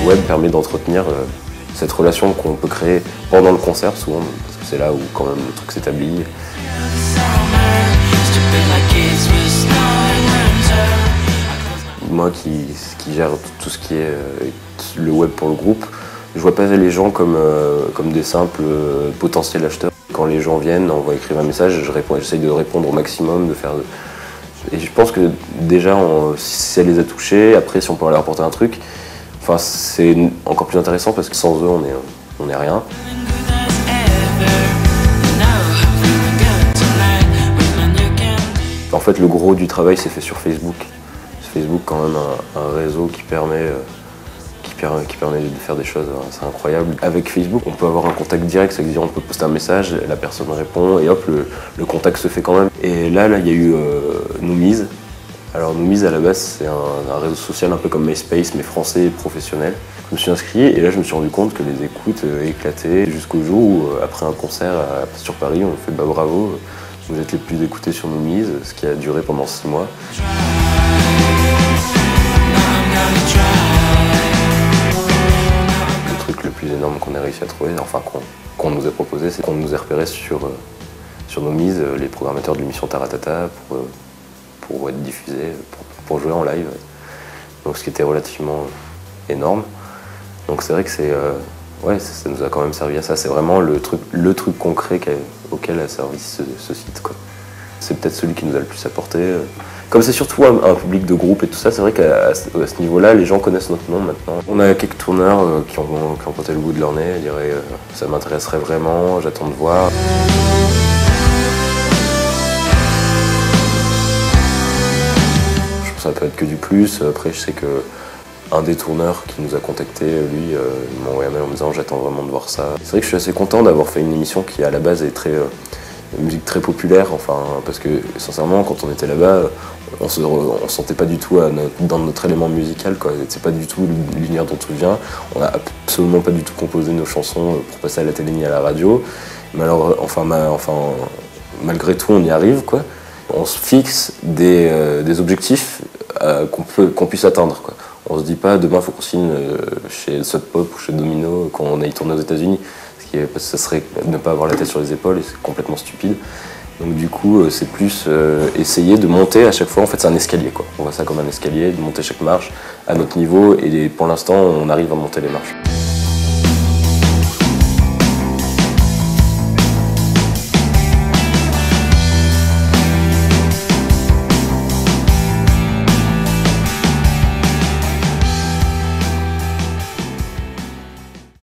web permet d'entretenir cette relation qu'on peut créer pendant le concert souvent, parce que c'est là où quand même le truc s'établit. Moi qui gère tout ce qui est le web pour le groupe, je vois pas les gens comme des simples potentiels acheteurs. Quand les gens viennent, on va écrire un message, j'essaye de répondre au maximum, et je pense que déjà, si ça les a touchés, après si on peut leur apporter un truc, enfin, c'est encore plus intéressant parce que sans eux, on est rien. En fait, le gros du travail s'est fait sur Facebook. Facebook, quand même, un réseau qui permet de faire des choses assez incroyables. Avec Facebook, on peut avoir un contact direct, c'est-à-dire on peut poster un message, la personne répond et hop, le contact se fait quand même. Et là il y a eu Noomies. Alors Noomies, à la base, c'est un réseau social un peu comme MySpace, mais français et professionnel. Je me suis inscrit et là je me suis rendu compte que les écoutes éclataient jusqu'au jour où, après un concert sur Paris, on fait bah bravo, vous êtes les plus écoutés sur Noomies, ce qui a duré pendant 6 mois. Le plus énorme qu'on ait réussi à trouver, enfin qu'on nous a proposé, c'est qu'on nous a repéré sur Noomies, les programmateurs de l'émission Taratata, pour être diffusés, pour jouer en live. Donc ce qui était relativement énorme. Donc c'est vrai que ça nous a quand même servi à ça. C'est vraiment le truc concret auquel a servi ce site, quoi. C'est peut-être celui qui nous a le plus apporté. Comme c'est surtout un public de groupe et tout ça, c'est vrai qu'à ce niveau-là, les gens connaissent notre nom maintenant. On a quelques tourneurs qui ont pointé le bout de leur nez, ils diraient ça m'intéresserait vraiment, j'attends de voir. Je pense que ça peut être que du plus. Après, je sais que un des tourneurs qui nous a contactés, lui, il m'a envoyé un mail en me disant j'attends vraiment de voir ça. C'est vrai que je suis assez content d'avoir fait une émission qui à la base est une musique très populaire, enfin, parce que sincèrement quand on était là-bas, on se sentait pas du tout dans notre élément musical, quoi. C'est pas du tout l'univers dont on vient. On a absolument pas du tout composé nos chansons pour passer à la télé ni à la radio. Mais alors, malgré tout, on y arrive, quoi. On se fixe des objectifs qu'on puisse atteindre, quoi. On se dit pas demain faut qu'on signe chez Sub Pop ou chez Domino quand on aille tourner aux États-Unis. Ça serait ne pas avoir la tête sur les épaules et c'est complètement stupide. Donc du coup, c'est plus essayer de monter à chaque fois. En fait, c'est un escalier, quoi. On voit ça comme un escalier, de monter chaque marche à notre niveau. Et pour l'instant, on arrive à monter les marches.